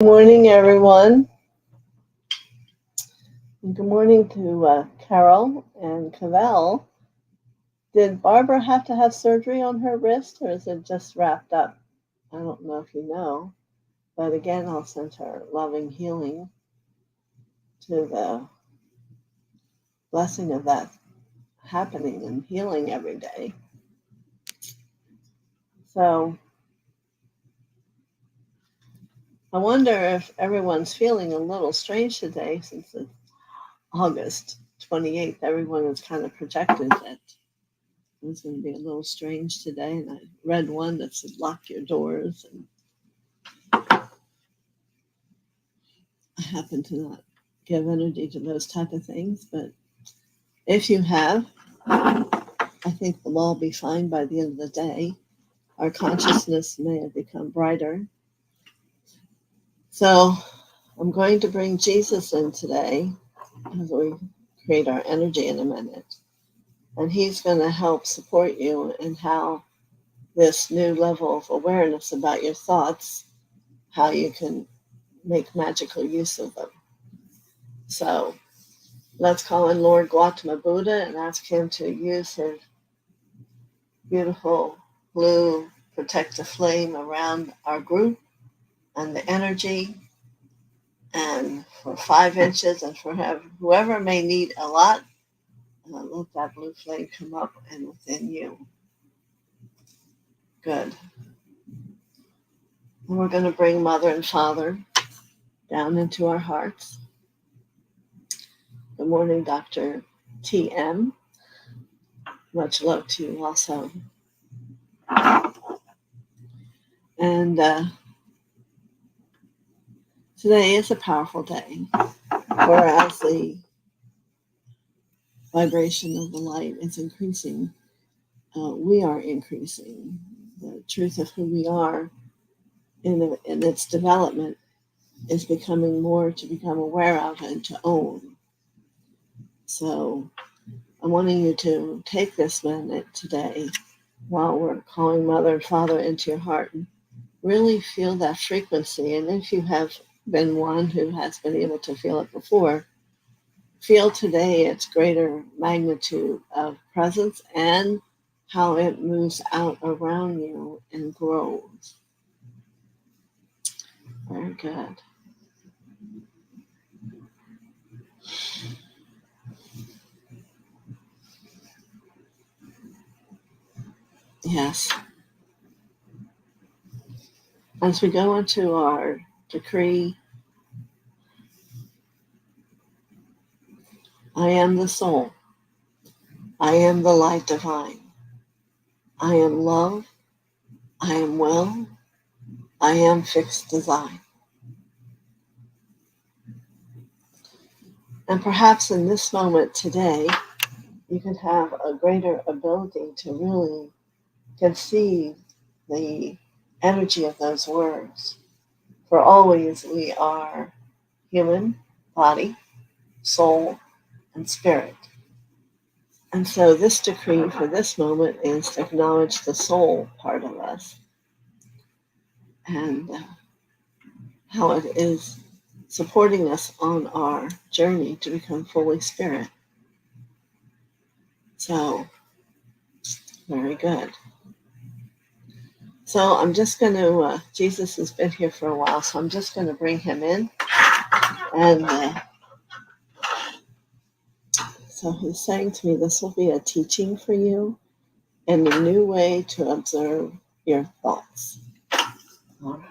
Good morning, everyone. And good morning to Carol and Cavell. Did Barbara have to have surgery on her wrist, or is it just wrapped up? I don't know if you know, but again, I'll send her loving healing to the blessing of that happening and healing every day. So I wonder if everyone's feeling a little strange today, since it's August 28th. Everyone is kind of projected that it's going to be a little strange today. And I read one that said, lock your doors. And I happen to not give energy to those type of things. But if you have, I think we'll all be fine by the end of the day. Our consciousness may have become brighter. So I'm going to bring Jesus in today as we create our energy in a minute. And he's going to help support you in how this new level of awareness about your thoughts, how you can make magical use of them. So let's call in Lord Gautama Buddha and ask him to use his beautiful blue protective flame around our group and the energy, and for 5 inches, and for whoever may need a lot, let that blue flame come up and within you. Good. And we're going to bring Mother and Father down into our hearts. Good morning, Dr. T.M. Much love to you also. And today is a powerful day, for as the vibration of the light is increasing, we are increasing. The truth of who we are in its development is becoming more to become aware of and to own. So I'm wanting you to take this minute today while we're calling Mother and Father into your heart and really feel that frequency. And if you have been one who has been able to feel it before, feel today its greater magnitude of presence and how it moves out around you and grows. Very good. Yes. As we go into our decree, I am the soul. I am the light divine. I am love. I am will. I am fixed design. And perhaps in this moment today, you can have a greater ability to really conceive the energy of those words. For always we are human, body, soul, and spirit. And so this decree for this moment is to acknowledge the soul part of us and how it is supporting us on our journey to become fully spirit. So, very good. So I'm just going to, Jesus has been here for a while, so I'm just going to bring him in. And so he's saying to me, this will be a teaching for you and a new way to observe your thoughts. All right.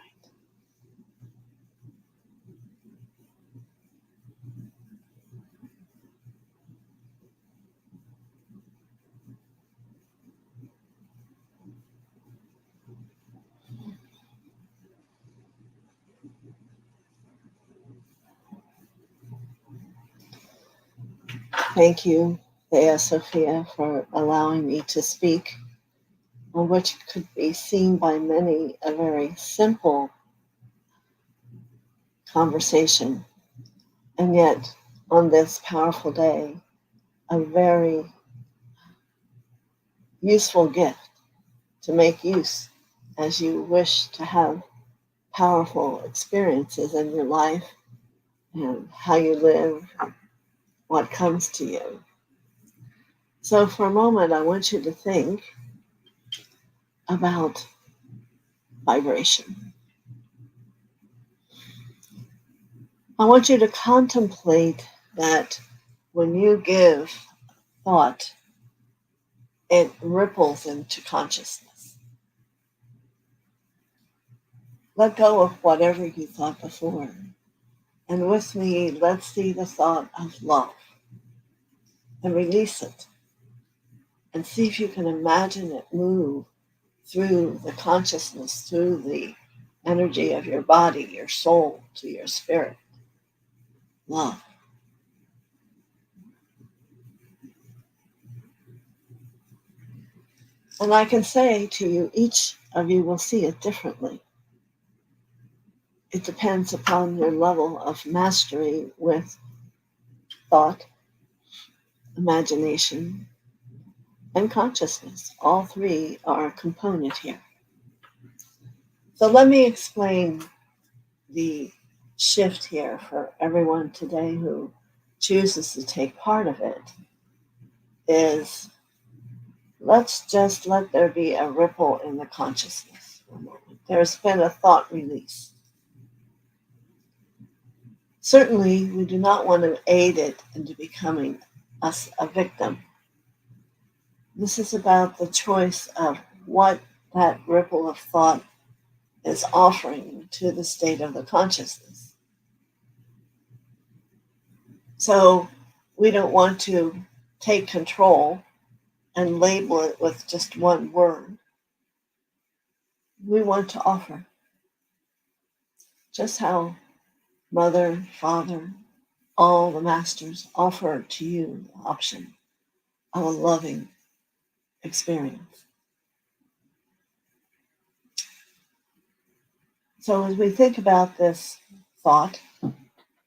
Thank you, TheoSophia, for allowing me to speak on what could be seen by many a very simple conversation, and yet on this powerful day, a very useful gift to make use as you wish to have powerful experiences in your life and how you live, what comes to you. So for a moment, I want you to think about vibration. I want you to contemplate that when you give thought, it ripples into consciousness. Let go of whatever you thought before. And with me, let's see the thought of love and release it. And see if you can imagine it move through the consciousness, through the energy of your body, your soul, to your spirit. Love. And I can say to you, each of you will see it differently. It depends upon your level of mastery with thought, imagination, and consciousness. All three are a component here. So let me explain the shift here for everyone today who chooses to take part of it. Is let's just let there be a ripple in the consciousness for a moment. There's been a thought release. Certainly, we do not want to aid it into becoming us a victim. This is about the choice of what that ripple of thought is offering to the state of the consciousness. So we don't want to take control and label it with just one word. We want to offer. Just how Mother, Father, all the masters offer to you the option of a loving experience. So as we think about this thought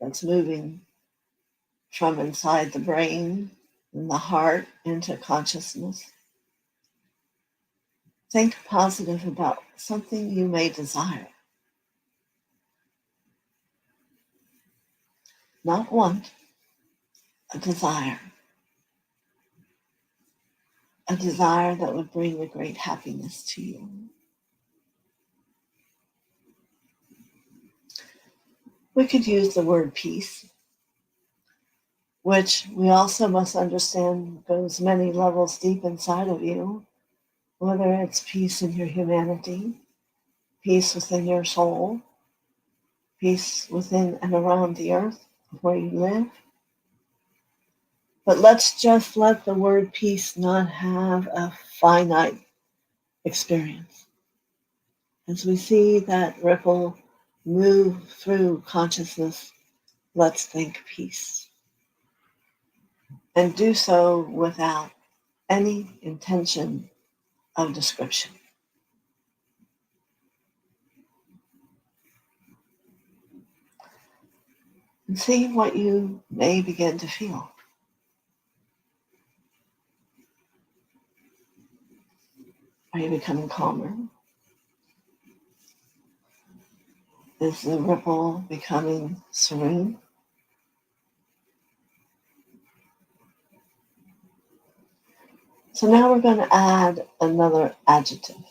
that's moving from inside the brain and the heart into consciousness, think positive about something you may desire. Not want, a desire. A desire that would bring a great happiness to you. We could use the word peace, which we also must understand goes many levels deep inside of you, whether it's peace in your humanity, peace within your soul, peace within and around the earth where you live. But let's just let the word peace not have a finite experience. As we see that ripple move through consciousness, let's think peace. And do so without any intention of description. And see what you may begin to feel. Are you becoming calmer? Is the ripple becoming serene? So now we're going to add another adjective.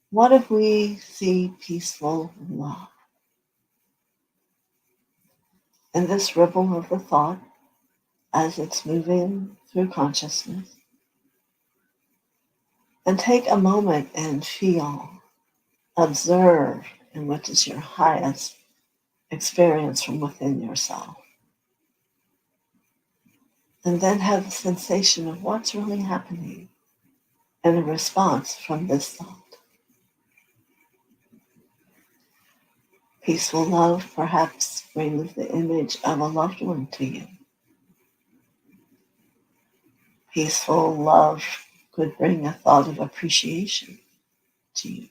What if we see peaceful love? And this ripple of the thought, as it's moving through consciousness, and take a moment and feel, observe, and what is your highest experience from within yourself. And then have the sensation of what's really happening and a response from this thought. Peaceful love perhaps brings the image of a loved one to you. Peaceful love could bring a thought of appreciation to you.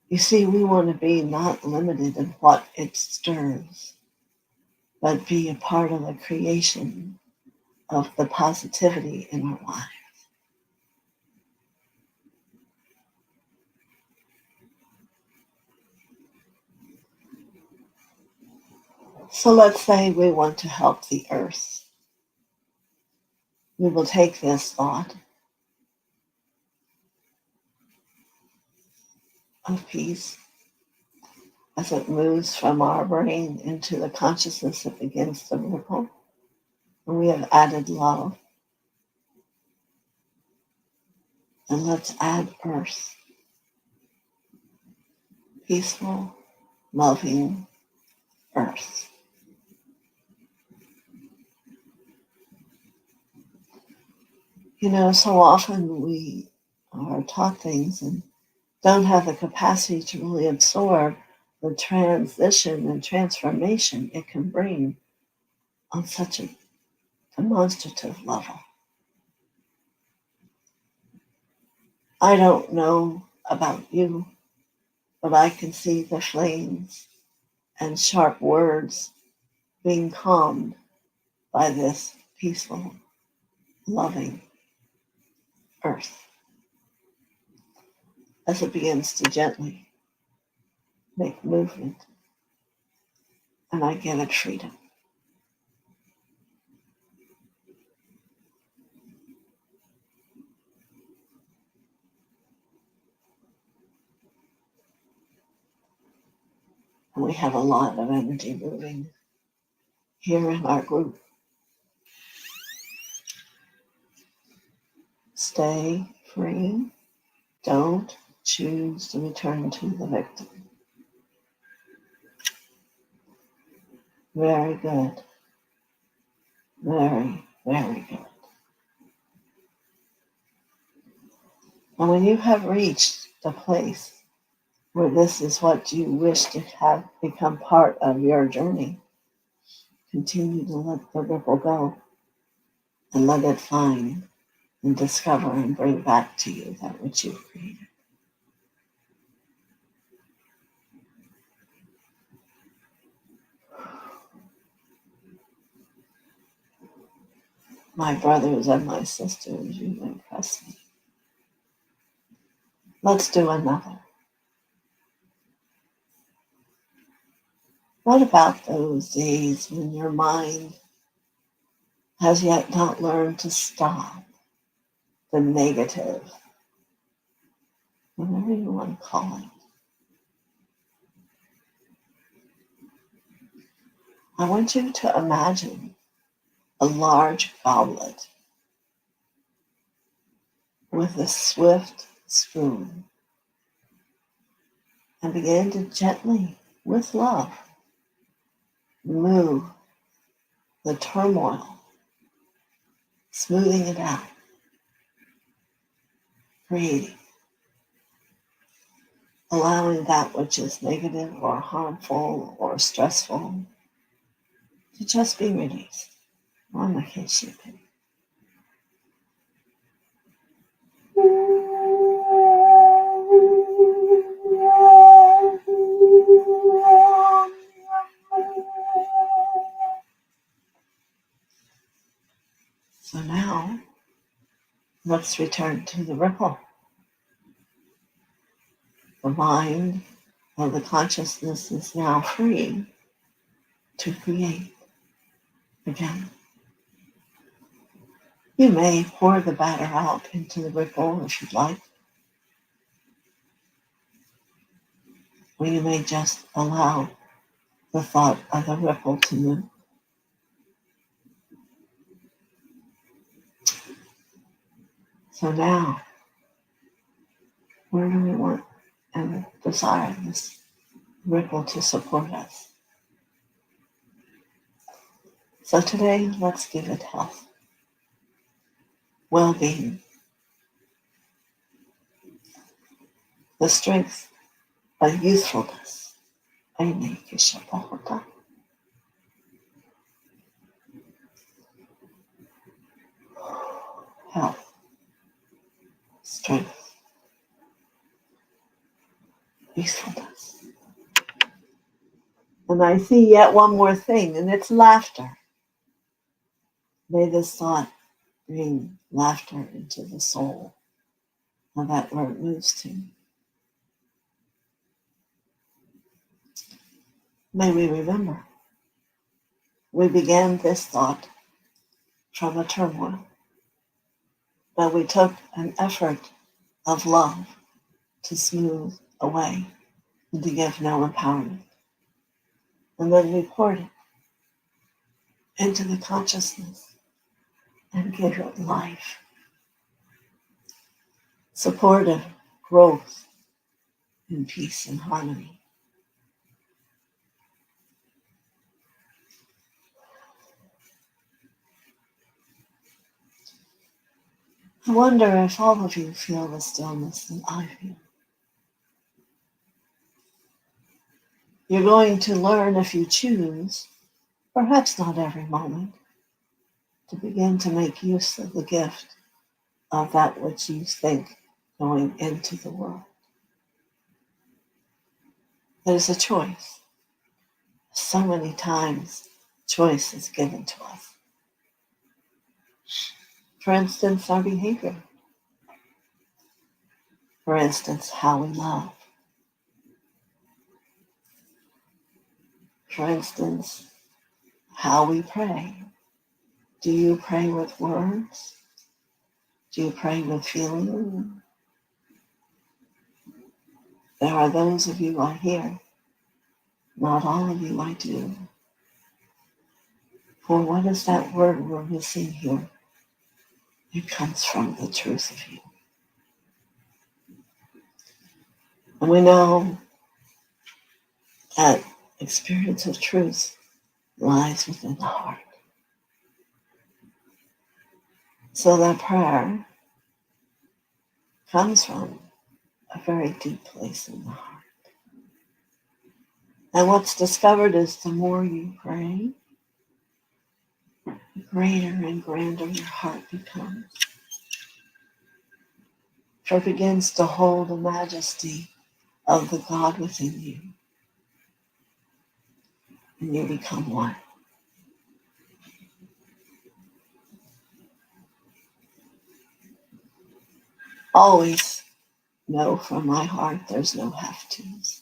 You see, we want to be not limited in what it stirs, but be a part of the creation of the positivity in our life. So let's say we want to help the earth. We will take this thought of peace as it moves from our brain into the consciousness that begins to ripple. And we have added love. And let's add earth. Peaceful, loving earth. You know, so often we are taught things and don't have the capacity to really absorb the transition and transformation it can bring on such a demonstrative level. I don't know about you, but I can see the flames and sharp words being calmed by this peaceful, loving earth as it begins to gently make movement, and I give it freedom. And we have a lot of energy moving here in our group. Stay free. Don't choose to return to the victim. Very good. Very, very good. And when you have reached the place where this is what you wish to have become part of your journey, continue to let the ripple go and let it find and discover and bring back to you that which you've created. My brothers and my sisters, you impress me. Let's do another. What about those days when your mind has yet not learned to stop the negative, whatever you want to call it? I want you to imagine a large goblet with a swift spoon and begin to gently, with love, move the turmoil, smoothing it out, creating, allowing that which is negative or harmful or stressful to just be released. On the case you can. So now, let's return to the ripple. The mind or the consciousness is now free to create again. You may pour the batter out into the ripple if you'd like, or you may just allow the thought of the ripple to move. So now, where do we want and desire this ripple to support us? So today, let's give it health, well-being, the strength of youthfulness. Health, strength, youthfulness. And I see yet one more thing, and it's laughter. May this thought bring laughter into the soul of that where it moves to. May we remember We began this thought from a turmoil, but we took an effort of love to smooth away and to give no empowerment. And then we poured it into the consciousness and gave it life, supportive growth in peace and harmony. I wonder if all of you feel the stillness that I feel. You're going to learn, if you choose, perhaps not every moment, to begin to make use of the gift of that which you think going into the world. It is a choice. So many times, choice is given to us. For instance, our behavior. For instance, how we love. For instance, how we pray. Do you pray with words? Do you pray with feeling? There are those of you I hear. Not all of you I do. For what is that word we're missing here? It comes from the truth of you. And we know that experience of truth lies within the heart. So that prayer comes from a very deep place in the heart. And what's discovered is the more you pray, the greater and grander your heart becomes. For it begins to hold the majesty of the God within you. And you become one. Always know from my heart there's no have-tos.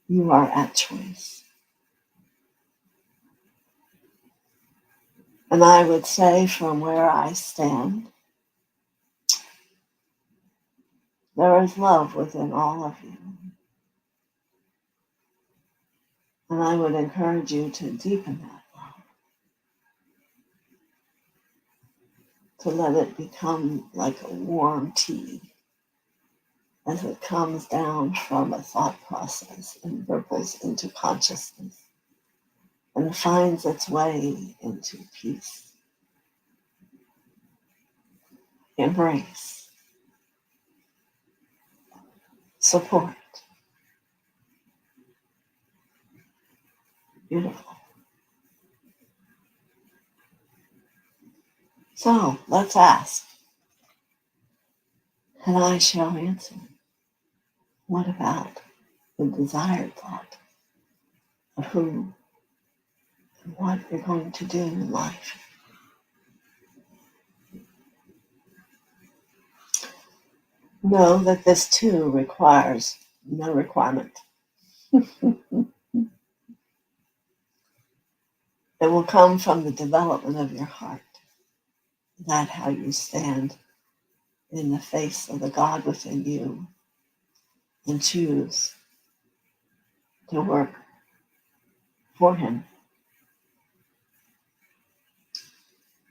You are at choice. And I would say from where I stand, there is love within all of you. And I would encourage you to deepen that love, to let it become like a warm tea as it comes down from a thought process and ripples into consciousness and finds its way into peace, embrace, support. Beautiful. So let's ask, and I shall answer. What about the desired thought of who and what you're going to do in life? Know that this too requires no requirement. It will come from the development of your heart. That's how you stand in the face of the God within you and choose to work for Him.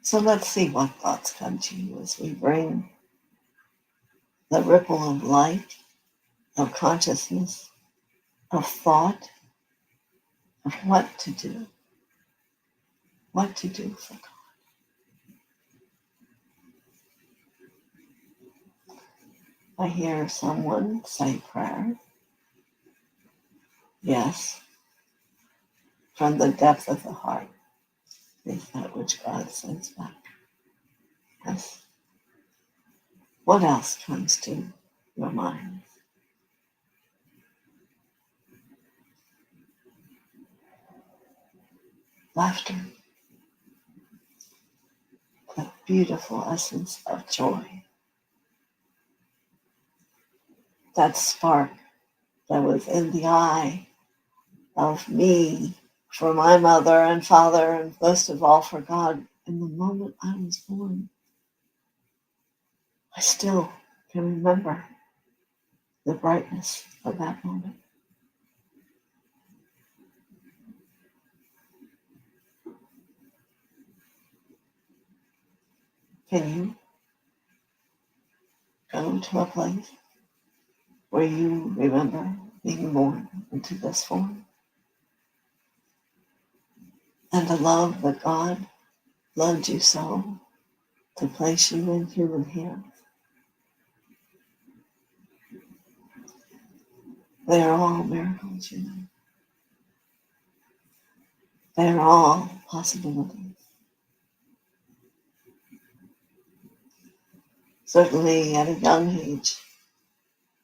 So let's see what thoughts come to you as we bring the ripple of light, of consciousness, of thought, of what to do for God. I hear someone say prayer. Yes, from the depth of the heart is that which God sends back. Yes. What else comes to your mind? Laughter, the beautiful essence of joy. That spark that was in the eye of me for my mother and father, and most of all for God. In the moment I was born, I still can remember the brightness of that moment. Can you go to a place where you remember being born into this form and the love that God loved you so to place you in human hands? They are all miracles, you know. They are all possibilities. Certainly at a young age,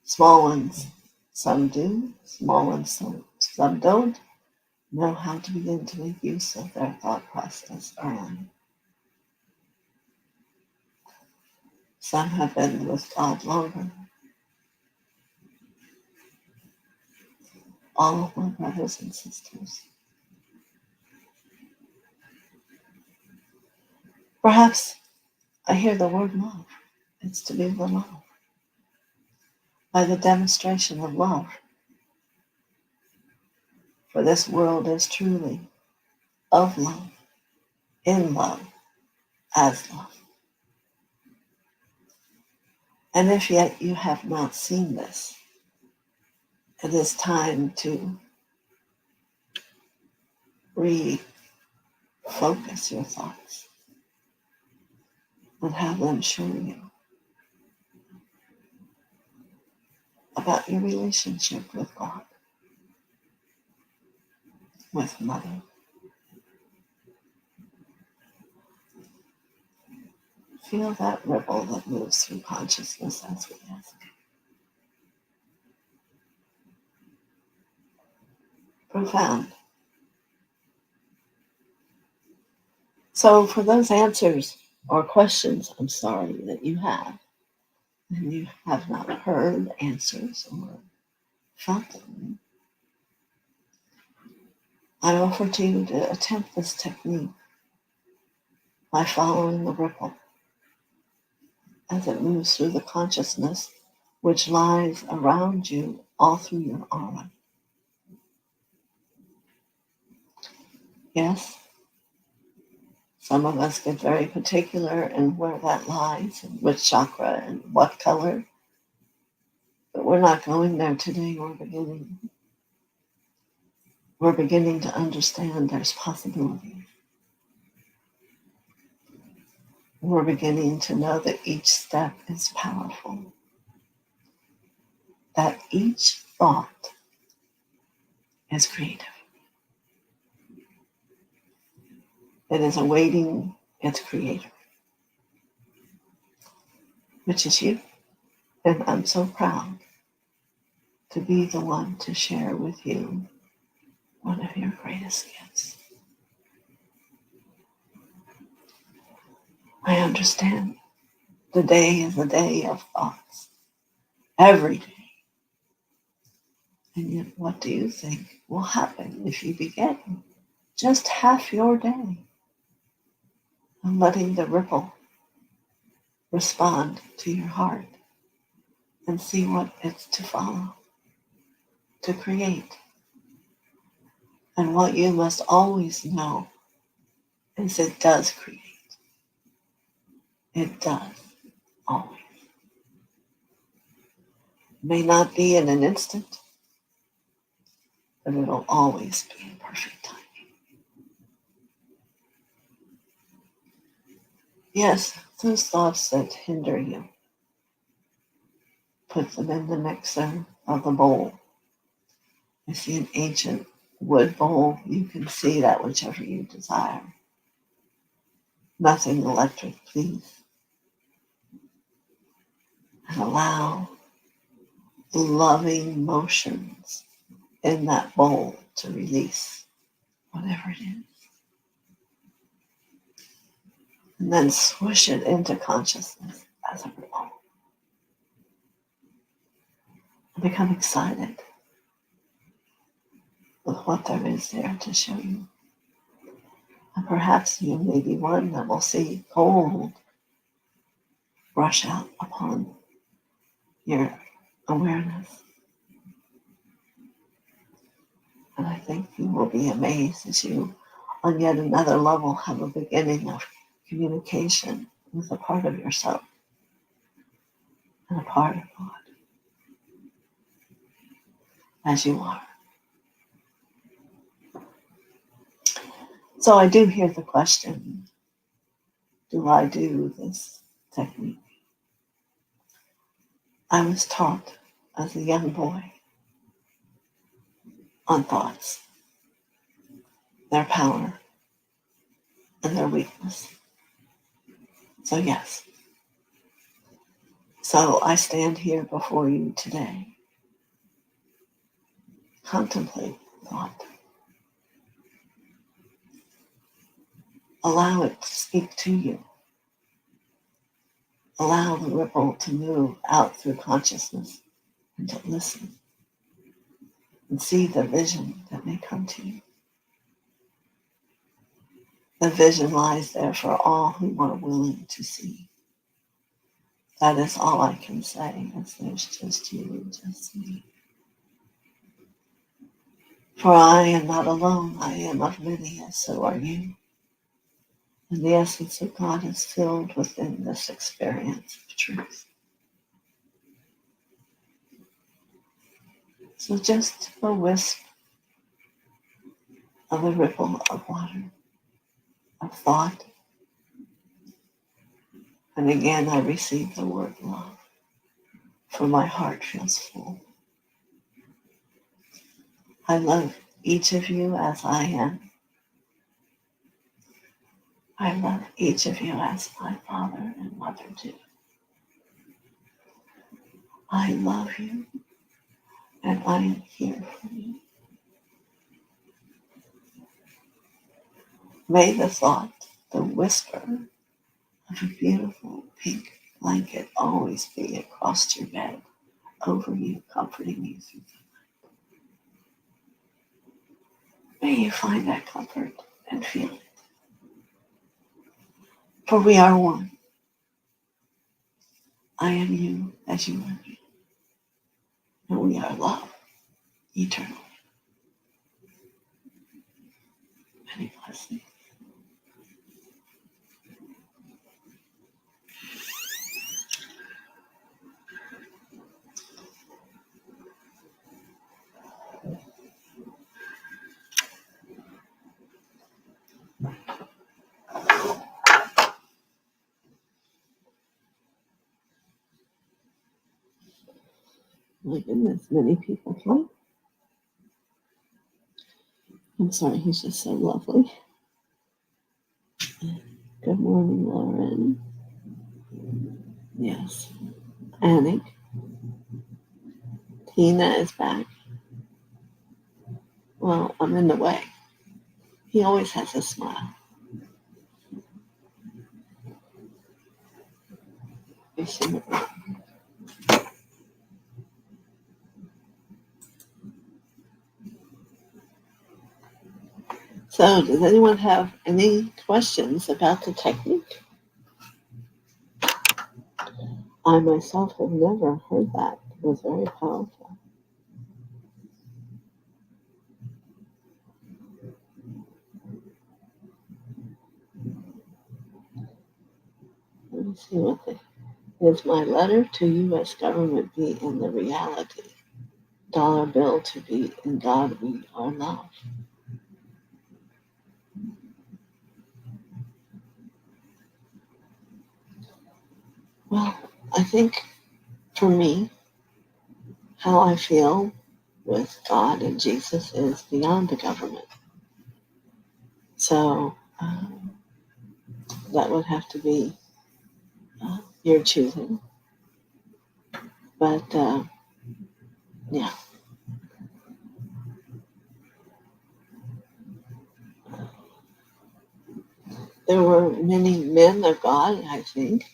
small ones, some do, small ones some don't know how to begin to make use of their thought process early. Some have been with God longer. All of my brothers and sisters. Perhaps I hear the word love. It's to be the love. By the demonstration of love. For this world is truly of love, in love, as love. And if yet you have not seen this, it is time to refocus your thoughts and have them show you about your relationship with God, with Mother. Feel that ripple that moves through consciousness as we ask. Profound. So for those answers or questions, I'm sorry, that you have, and you have not heard answers or felt them, I offer to you to attempt this technique by following the ripple as it moves through the consciousness which lies around you all through your aura. Yes, some of us get very particular in where that lies and which chakra and what color, but we're not going there today. We're beginning to understand there's possibility. We're beginning to know that each step is powerful, that each thought is creative. It is awaiting its creator, which is you. And I'm so proud to be the one to share with you one of your greatest gifts. I understand the day is a day of thoughts, every day. And yet, what do you think will happen if you begin just half your day and letting the ripple respond to your heart and see what it's to follow, to create? And what you must always know is it does create. It does, always. It may not be in an instant, but it'll always be in perfect timing. Yes, those thoughts that hinder you, put them in the mixer of the bowl. I see an ancient wood bowl. You can see that whichever you desire. Nothing electric, please. And allow loving motions in that bowl to release whatever it is. And then swoosh it into consciousness as a ripple. And become excited. with what there is there to show you. And perhaps you may be one that will see gold rush out upon your awareness. And I think you will be amazed as you, on yet another level, have a beginning of communication with a part of yourself and a part of God as you are. So I do hear the question, do I do this technique? I was taught as a young boy on thoughts, their power, and their weakness. So yes. So I stand here before you today. Contemplate thought. Allow it to speak to you. Allow the ripple to move out through consciousness and to listen and see the vision that may come to you. The vision lies there for all who are willing to see. That is all I can say, as there's just you and just me. For I am not alone, I am of many, and so are you. And the essence of God is filled within this experience of truth. So just a wisp of a ripple of water, of thought. And again, I receive the word love, for my heart feels full. I love each of you as I am. I love each of you as my father and mother do. I love you, and I am here for you. May the thought, the whisper of a beautiful pink blanket always be across your bed, over you, comforting you through the night. May you find that comfort and feel it. For we are one. I am you as you are me. And we are love, eternal. Many blessings. My goodness, many people come. I'm sorry, he's just so lovely. Good morning, Lauren. Yes. Annick. Tina is back. Well, I'm in the way. He always has a smile. So, does anyone have any questions about the technique? I myself have never heard that. It was very powerful. Let me see what is my letter to U.S. government be in the reality? Dollar bill to be in God we are love. Well, I think for me, how I feel with God and Jesus is beyond the government. So that would have to be your choosing. But yeah. There were many men of God, I think,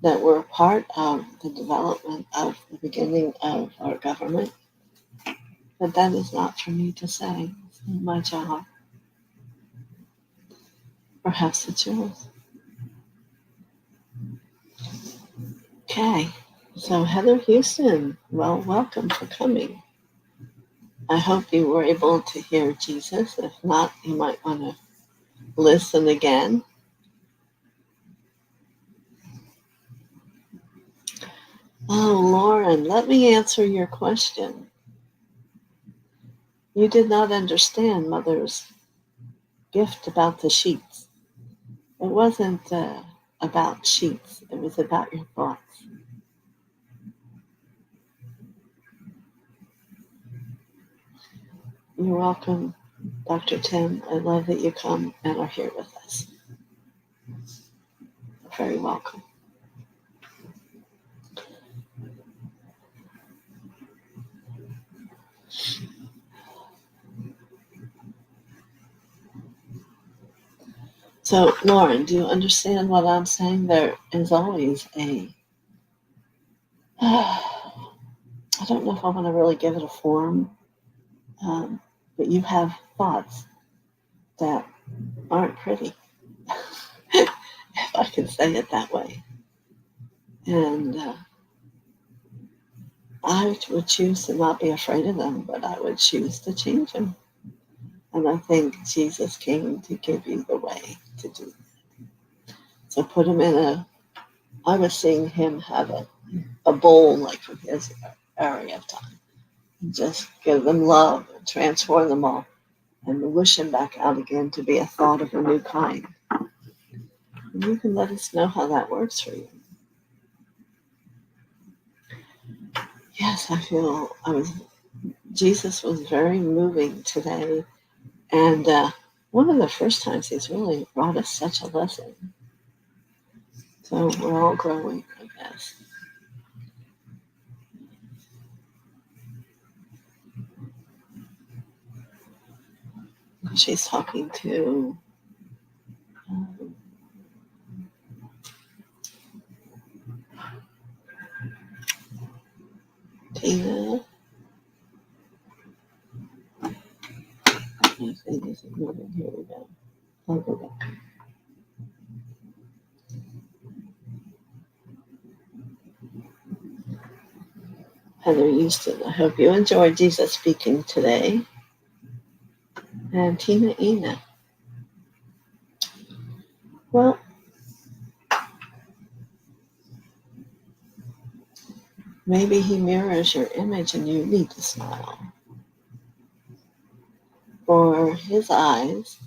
that were a part of the development of the beginning of our government. But that is not for me to say. It's not my job. Perhaps it's yours. Okay. So Heather Houston, well, welcome for coming. I hope you were able to hear Jesus. If not, you might want to listen again. Oh, Lauren, let me answer your question. You did not understand Mother's gift about the sheets. It wasn't about sheets. It was about your thoughts. You're welcome, Dr. Tim. I love that you come and are here with us. You're very welcome. So, Lauren, do you understand what I'm saying? There is always I don't know if I want to really give it a form, but you have thoughts that aren't pretty, if I can say it that way. And I would choose to not be afraid of them, but I would choose to change them. And I think Jesus came to give you the way to do that. So put him I was seeing him have a bowl like from his area of time. And just give them love and transform them all and wish them back out again to be a thought of a new kind. And you can let us know how that works for you. Yes, I feel Jesus was very moving today. And one of the first times he's really brought us such a lesson. So we're all growing, I guess. She's talking to Tina. My thing isn't moving. Here we go. I'll go back. Heather Houston, I hope you enjoyed Jesus speaking today. And Tina Ina. Well, maybe he mirrors your image and you need to smile. For his eyes,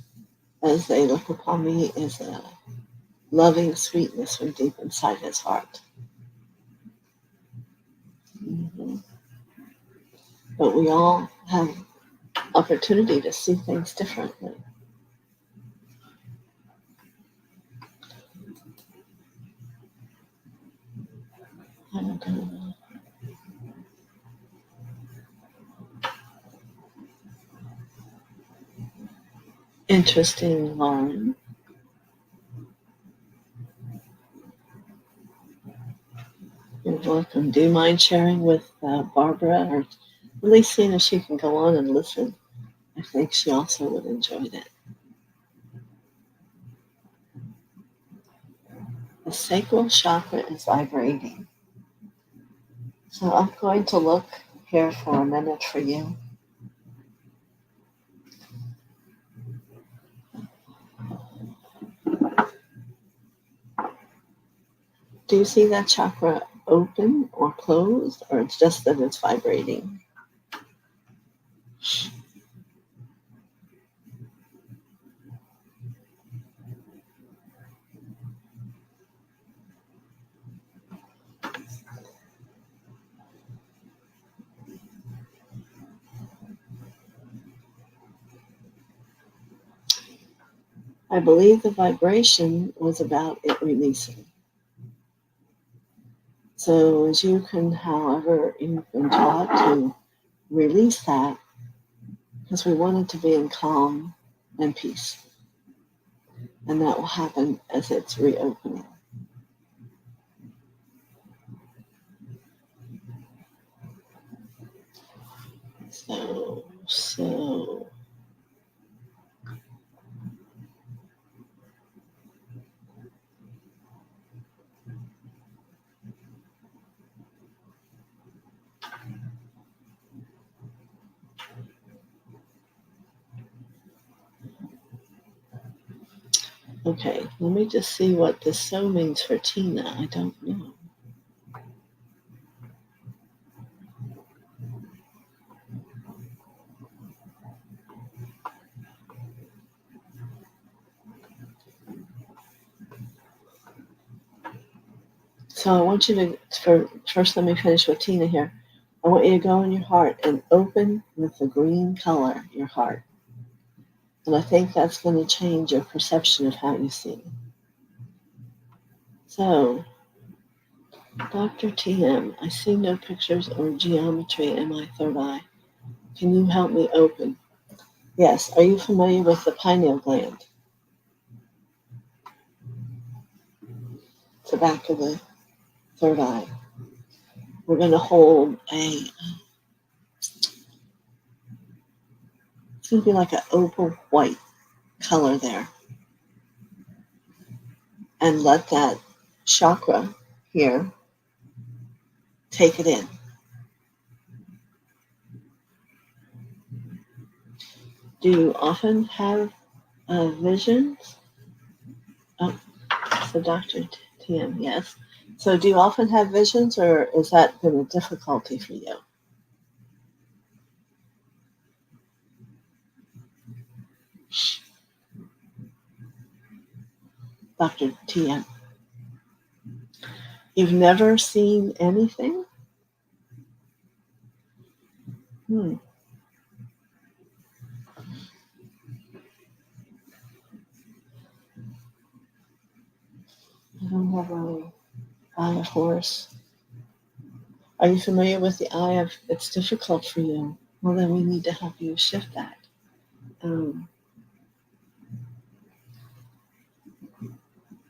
as they look upon me, is a loving sweetness from deep inside his heart. Mm-hmm. But we all have opportunity to see things differently. Interesting, Lauren. You're welcome. Do you mind sharing with Barbara, or at least seeing if she can go on and listen? I think she also would enjoy that. The sacral chakra is vibrating. So I'm going to look here for a minute for you. Do you see that chakra open or closed, or it's just that it's vibrating? I believe the vibration was about it releasing. So as you can, however, you've been taught to release that, because we want it to be in calm and peace. And that will happen as it's reopening. So. Okay, let me just see what this so means for Tina. I don't know. So I want you to, first let me finish with Tina here. I want you to go in your heart and open with the green color, your heart. And I think that's going to change your perception of how you see. So, Dr. TM, I see no pictures or geometry in my third eye. Can you help me open? Yes. Are you familiar with the pineal gland? It's the back of the third eye. We're going to hold it's going to be like an opal white color there. And let that chakra here take it in. Do you often have visions? Oh, so Dr. TM, yes. So do you often have visions, or is that been a difficulty for you? Dr. TM, you've never seen anything? I don't have an eye of horse. Are you familiar with the eye of, it's difficult for you? Well, then we need to help you shift that.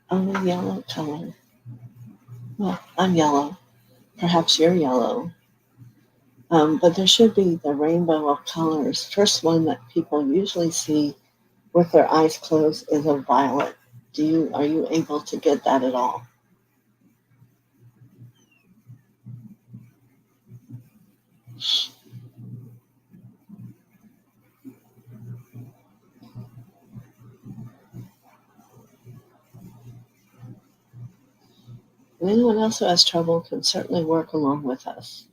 Only yellow color. Well, I'm yellow. Perhaps you're yellow. But there should be the rainbow of colors. First one that people usually see with their eyes closed is a violet. Are you able to get that at all? And anyone else who has trouble can certainly work along with us.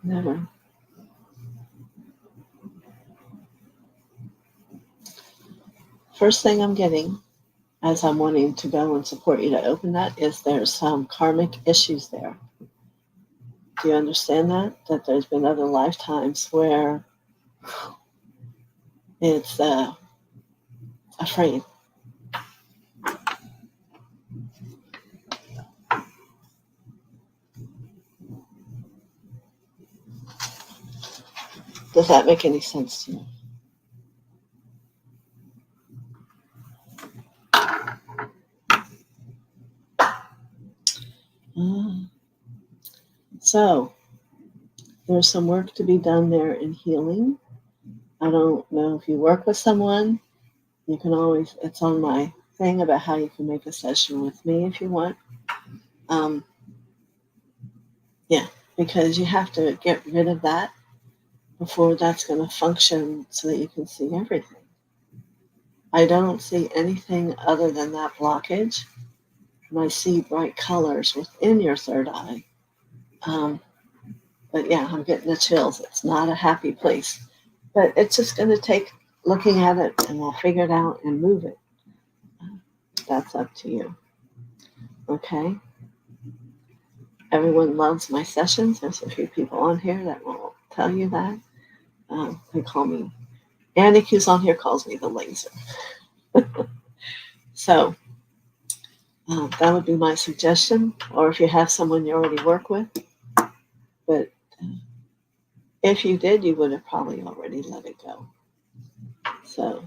Never. First thing I'm getting as I'm wanting to go and support you to open that is there's some karmic issues there. Do you understand that? That there's been other lifetimes where it's afraid. Does that make any sense to you? So there's some work to be done there in healing. I don't know if you work with someone. You can always, it's on my thing about how you can make a session with me if you want. Yeah, because you have to get rid of that before that's going to function so that you can see everything. I don't see anything other than that blockage. And I see bright colors within your third eye. But yeah, I'm getting the chills. It's not a happy place. But it's just going to take looking at it, and we'll figure it out and move it. That's up to you. Okay? Everyone loves my sessions. There's a few people on here that will tell you that. They call me, Annick, who's on here, calls me the laser. So that would be my suggestion. Or if you have someone you already work with. But if you did, you would have probably already let it go. So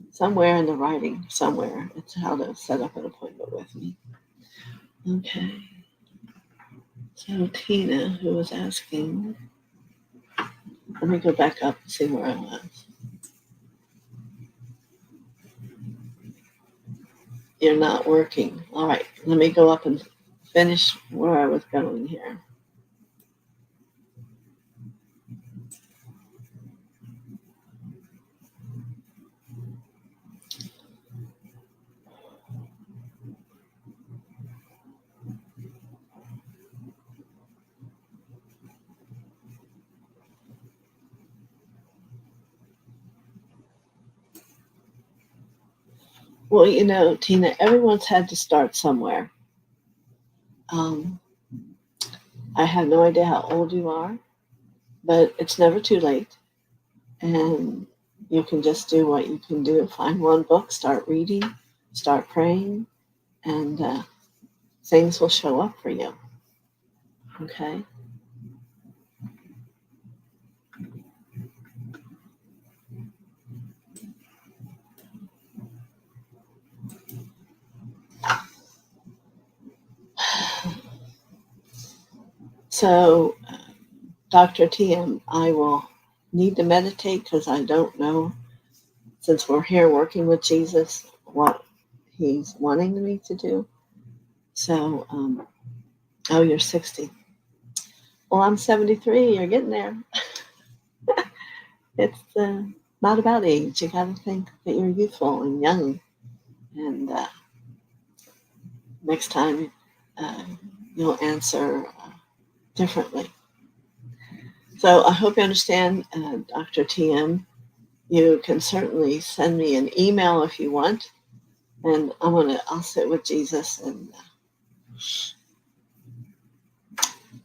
somewhere in the writing, somewhere, it's how to set up an appointment with me. Okay. So Tina, who was asking, let me go back up and see where I was. You're not working. All right, let me go up and finish where I was going here. Well, you know, Tina, everyone's had to start somewhere. I have no idea how old you are, but it's never too late. And you can just do what you can do. Find one book, start reading, start praying, and things will show up for you. Okay? So, Dr. TM, I will need to meditate because I don't know, since we're here working with Jesus, what he's wanting me to do. So, oh, you're 60. Well, I'm 73. You're getting there. It's not about age. You got to think that you're youthful and young. And next time you'll answer differently. So I hope you understand, Dr. TM. You can certainly send me an email if you want. And I'll sit with Jesus and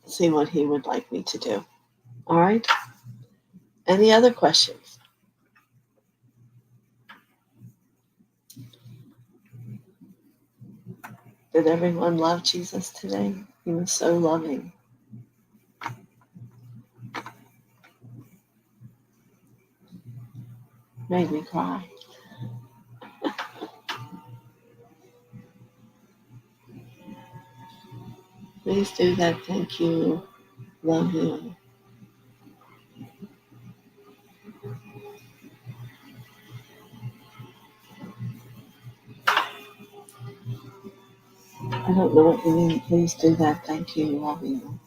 see what he would like me to do. All right? Any other questions? Did everyone love Jesus today? He was so loving. Made me cry. Please do that. Thank you. Love you. I don't know what you mean. Please do that. Thank you. Love you.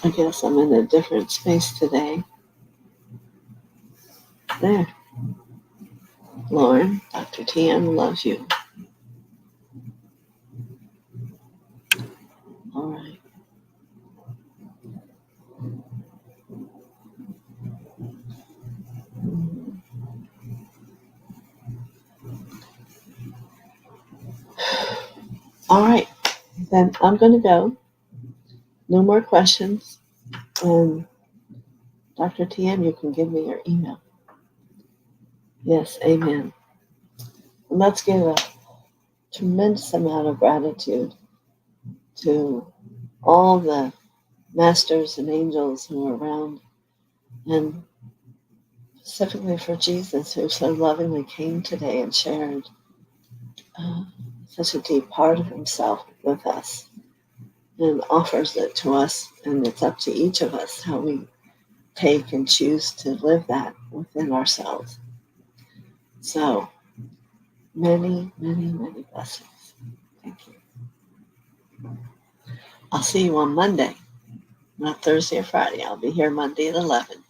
I guess I'm in a different space today. There. Lauren, Dr. TM loves you. All right. All right. Then I'm going to go. No more questions. And Dr. TM, you can give me your email. Yes, amen. And let's give a tremendous amount of gratitude to all the masters and angels who are around, and specifically for Jesus, who so lovingly came today and shared such a deep part of himself with us and offers it to us. And it's up to each of us how we take and choose to live that within ourselves. So many, many, many blessings. Thank you. I'll see you on Monday, not Thursday or Friday. I'll be here Monday at 11.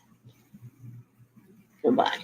Goodbye.